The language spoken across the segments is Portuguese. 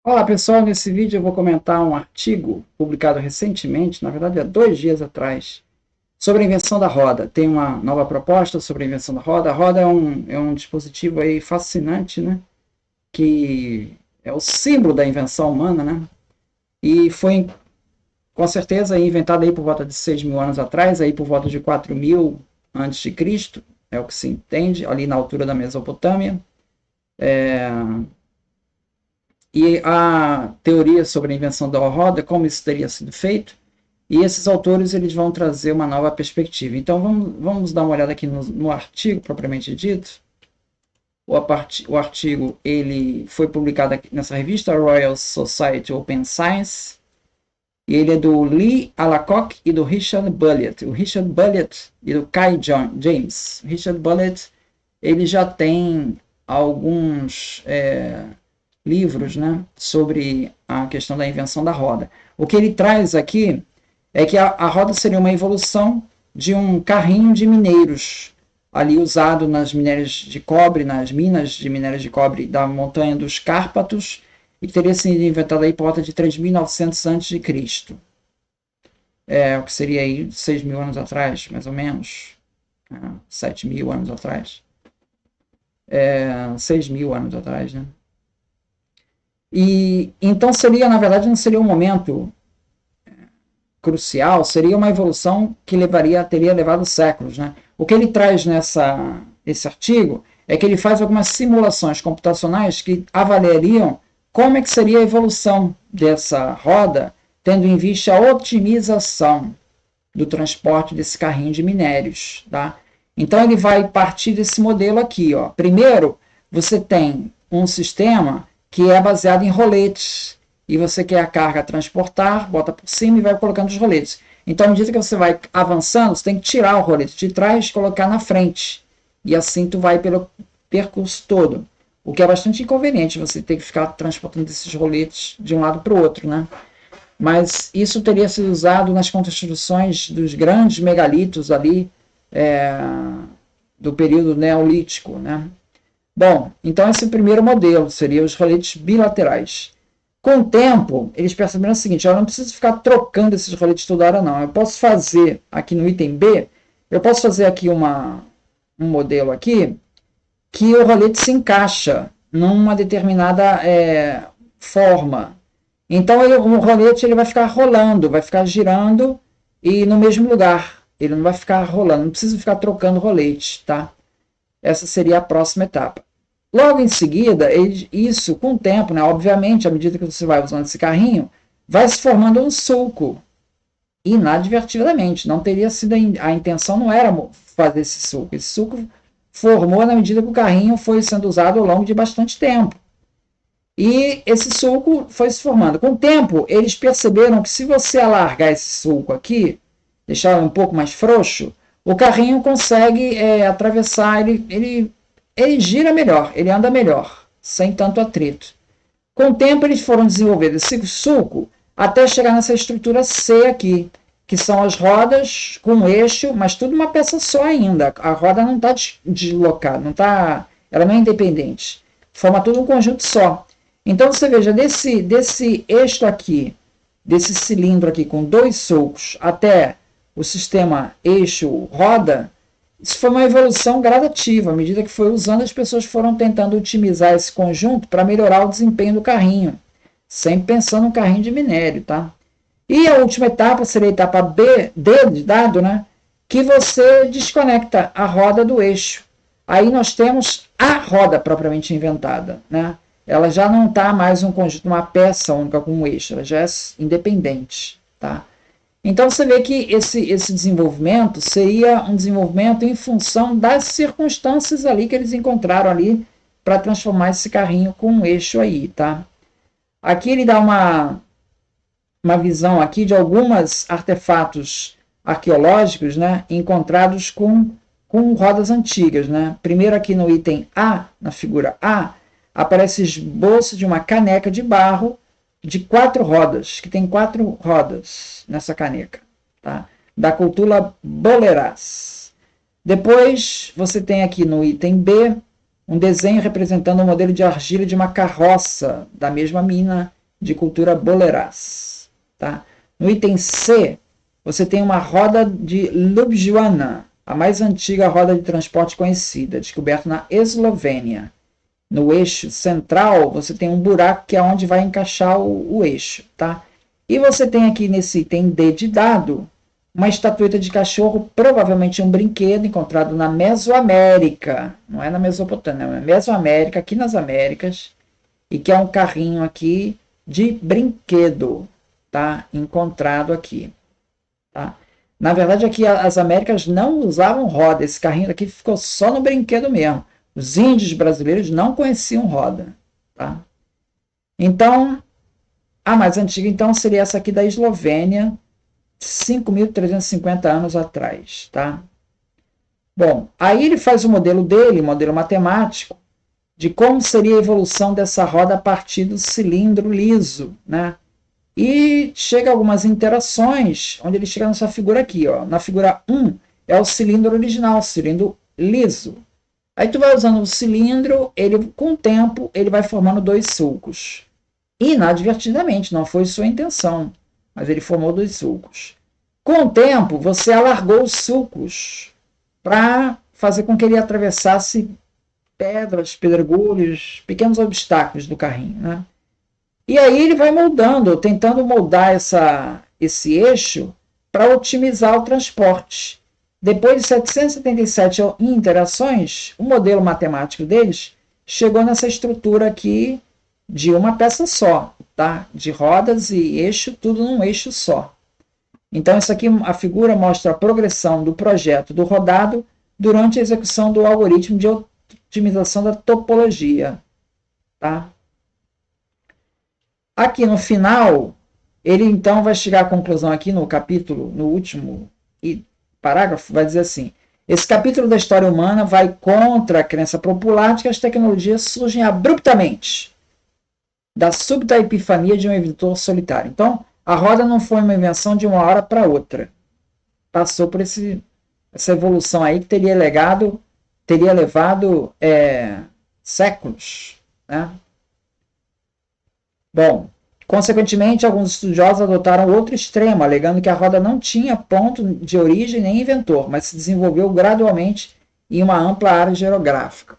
Olá pessoal, nesse vídeo eu vou comentar um artigo publicado recentemente, na verdade há 2 dias atrás, sobre a invenção da roda. Tem uma nova proposta sobre a invenção da roda. A roda é um dispositivo aí fascinante, né? Que é o símbolo da invenção humana, né? E foi com certeza inventado aí por volta de 6.000 anos atrás, aí por volta de 4.000 antes de Cristo, é o que se entende, ali na altura da Mesopotâmia. E a teoria sobre a invenção da roda, como isso teria sido feito, e esses autores eles vão trazer uma nova perspectiva. Então vamos dar uma olhada aqui no artigo propriamente dito. O artigo ele foi publicado aqui nessa revista Royal Society Open Science, e ele é do Lee Alacoque e do Richard Bulliett. O Richard Bulliett e do Kai James. O Richard Bulliett ele já tem alguns livros, né, sobre a questão da invenção da roda. O que ele traz aqui é que a roda seria uma evolução de um carrinho de mineiros, ali usado nas minérias de cobre, nas minas de minérios de cobre da montanha dos Cárpatos, e que teria sido inventado aí por volta de 3.900 a.C. O que seria aí 6.000 anos atrás, mais ou menos, 7.000 anos atrás, 6.000 anos atrás, né? E então seria, na verdade, não seria um momento crucial, seria uma evolução que teria levado séculos, né? O que ele traz nesse artigo é que ele faz algumas simulações computacionais que avaliariam como é que seria a evolução dessa roda, tendo em vista a otimização do transporte desse carrinho de minérios, tá? Então ele vai partir desse modelo aqui, ó. Primeiro, você tem um sistema que é baseado em roletes, e você quer a carga transportar, bota por cima e vai colocando os roletes. Então, à medida que você vai avançando, você tem que tirar o rolete de trás e colocar na frente, e assim tu vai pelo percurso todo, o que é bastante inconveniente, você ter que ficar transportando esses roletes de um lado para o outro, né? Mas isso teria sido usado nas construções dos grandes megalitos ali, do período neolítico, né? Bom, então esse é o primeiro modelo, seria os roletes bilaterais. Com o tempo, eles perceberam o seguinte: eu não preciso ficar trocando esses roletes toda hora, não. Eu posso fazer aqui no item B, eu posso fazer aqui um modelo aqui, que o rolete se encaixa numa determinada forma. Então o rolete ele vai ficar rolando, vai ficar girando e no mesmo lugar. Ele não vai ficar rolando, não precisa ficar trocando rolete, tá? Essa seria a próxima etapa. Logo em seguida, isso com o tempo, né, obviamente, à medida que você vai usando esse carrinho, vai se formando um sulco. Inadvertidamente, não teria sido a intenção, não era fazer esse sulco. Esse sulco formou na medida que o carrinho foi sendo usado ao longo de bastante tempo. E esse sulco foi se formando. Com o tempo, eles perceberam que se você alargar esse sulco aqui, deixar ele um pouco mais frouxo, o carrinho consegue atravessar, ele gira melhor, ele anda melhor, sem tanto atrito. Com o tempo, eles foram desenvolvendo esse sulco até chegar nessa estrutura C aqui, que são as rodas com eixo, mas tudo uma peça só ainda. A roda não está deslocada, ela não é independente. Forma tudo um conjunto só. Então, você veja, desse eixo aqui, desse cilindro aqui com 2 sulcos, até o sistema eixo-roda, isso foi uma evolução gradativa. À medida que foi usando, as pessoas foram tentando otimizar esse conjunto para melhorar o desempenho do carrinho, sempre pensando no carrinho de minério, tá? E a última etapa seria a etapa D de dado, né? Que você desconecta a roda do eixo. Aí nós temos a roda propriamente inventada, né? Ela já não está mais um conjunto, uma peça única com um eixo, ela já é independente, tá? Então você vê que esse desenvolvimento seria um desenvolvimento em função das circunstâncias ali que eles encontraram ali para transformar esse carrinho com um eixo aí, tá? Aqui ele dá uma visão aqui de alguns artefatos arqueológicos, né, encontrados com rodas antigas, né? Primeiro aqui no item A, na figura A, aparece esboço de uma caneca de barro de 4 rodas, que tem 4 rodas nessa caneca, tá? Da cultura Boleras. Depois você tem aqui no item B um desenho representando um modelo de argila de uma carroça da mesma mina de cultura boleras. Tá? No item C, você tem uma roda de Ljubljana, a mais antiga roda de transporte conhecida, descoberta na Eslovênia. No eixo central, você tem um buraco que é onde vai encaixar o eixo. Tá? E você tem aqui nesse item D de dado, uma estatueta de cachorro, provavelmente um brinquedo encontrado na Mesoamérica. Não é na Mesopotâmia, é na Mesoamérica, aqui nas Américas. E que é um carrinho aqui de brinquedo, tá? Encontrado aqui. Tá? Na verdade, aqui as Américas não usavam roda. Esse carrinho aqui ficou só no brinquedo mesmo. Os índios brasileiros não conheciam roda. Tá? Então, a mais antiga então seria essa aqui da Eslovênia, 5.350 anos atrás. Tá? Bom, aí ele faz o modelo dele, modelo matemático, de como seria a evolução dessa roda a partir do cilindro liso, né? E chega a algumas interações, onde ele chega nessa figura aqui, ó. Na figura 1 é o cilindro original, cilindro liso. Aí tu vai usando o cilindro, ele com o tempo ele vai formando dois sulcos. Inadvertidamente, não foi sua intenção, mas ele formou dois sulcos. Com o tempo, você alargou os sulcos para fazer com que ele atravessasse pedras, pedregulhos, pequenos obstáculos do carrinho, né? E aí ele vai moldando, tentando moldar esse eixo para otimizar o transporte. Depois de 777 interações, o modelo matemático deles chegou nessa estrutura aqui de uma peça só, tá? De rodas e eixo, tudo num eixo só. Então, isso aqui, a figura mostra a progressão do projeto do rodado durante a execução do algoritmo de otimização da topologia. Tá? Aqui no final, ele então vai chegar à conclusão aqui no capítulo, no último parágrafo, vai dizer assim: esse capítulo da história humana vai contra a crença popular de que as tecnologias surgem abruptamente da súbita epifania de um inventor solitário. Então, a roda não foi uma invenção de uma hora para outra. Passou por essa evolução aí que teria levado séculos. Né? Bom, consequentemente, alguns estudiosos adotaram outro extremo, alegando que a roda não tinha ponto de origem nem inventor, mas se desenvolveu gradualmente em uma ampla área geográfica.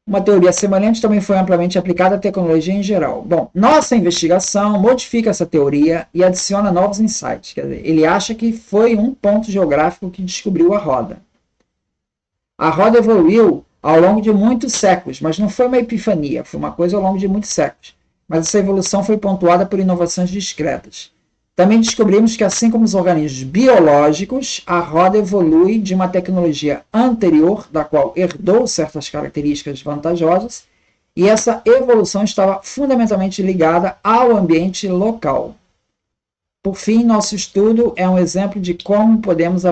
Uma teoria semelhante também foi amplamente aplicada à tecnologia em geral. Bom, nossa investigação modifica essa teoria e adiciona novos insights. Quer dizer, ele acha que foi um ponto geográfico que descobriu a roda. A roda evoluiu ao longo de muitos séculos, mas não foi uma epifania, foi uma coisa ao longo de muitos séculos. Mas essa evolução foi pontuada por inovações discretas. Também descobrimos que, assim como os organismos biológicos, a roda evolui de uma tecnologia anterior, da qual herdou certas características vantajosas, e essa evolução estava fundamentalmente ligada ao ambiente local. Por fim, nosso estudo é um exemplo de como podemos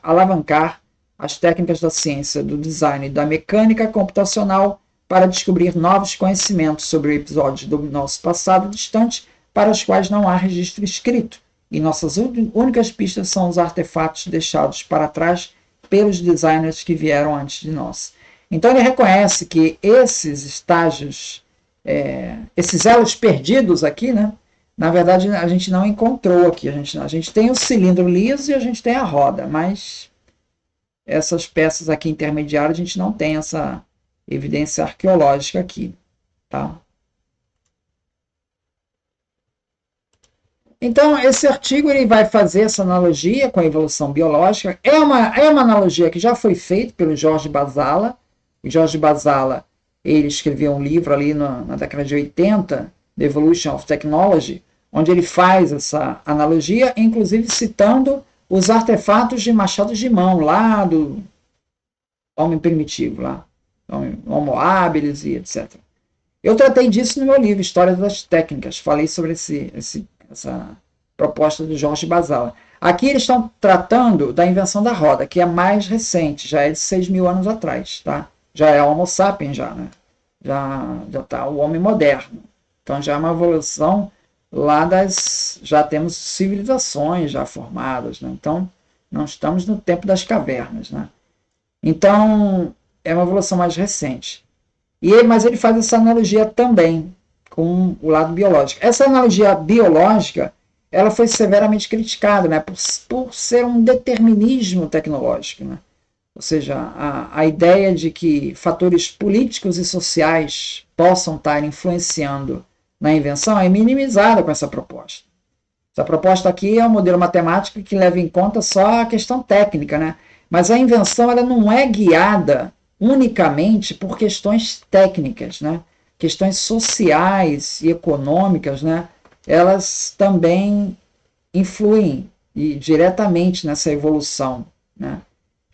alavancar as técnicas da ciência, do design e da mecânica computacional para descobrir novos conhecimentos sobre episódios do nosso passado distante para os quais não há registro escrito, e nossas únicas pistas são os artefatos deixados para trás pelos designers que vieram antes de nós. Então ele reconhece que esses estágios, esses elos perdidos aqui, né, na verdade a gente não encontrou aqui. A gente tem o cilindro liso e a gente tem a roda, mas essas peças aqui intermediárias a gente não tem essa evidência arqueológica aqui. Tá? Então, esse artigo ele vai fazer essa analogia com a evolução biológica. É uma analogia que já foi feita pelo Jorge Basala. O Jorge Basala ele escreveu um livro ali na década de 80, The Evolution of Technology, onde ele faz essa analogia, inclusive citando os artefatos de machados de mão, lá do homem primitivo, lá, Homo habilis e etc. Eu tratei disso no meu livro, História das Técnicas. Falei sobre essa proposta do Jorge Basala. Aqui eles estão tratando da invenção da roda, que é mais recente, já é de 6.000 anos atrás. Tá? Já é Homo sapiens, já, né? Já está o homem moderno. Então já é uma evolução lá já temos civilizações já formadas. Né? Então não estamos no tempo das cavernas. Né? Então é uma evolução mais recente. Mas ele faz essa analogia também com o lado biológico. Essa analogia biológica, ela foi severamente criticada, né, por ser um determinismo tecnológico, né? Ou seja, a ideia de que fatores políticos e sociais possam estar influenciando na invenção é minimizada com essa proposta. Essa proposta aqui é um modelo matemático que leva em conta só a questão técnica, né? Mas a invenção ela não é guiada unicamente por questões técnicas, né? Questões sociais e econômicas, né? Elas também influem diretamente nessa evolução, né?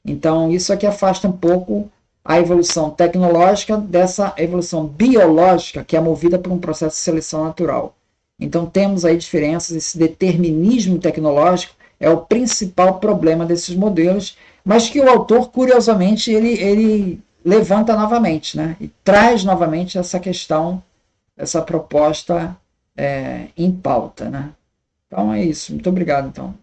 Então, isso aqui afasta um pouco a evolução tecnológica dessa evolução biológica, que é movida por um processo de seleção natural. Então, temos aí diferenças, esse determinismo tecnológico é o principal problema desses modelos, mas que o autor, curiosamente, ele levanta novamente, né? E traz novamente essa questão, essa proposta em pauta, né? Então é isso. Muito obrigado, então.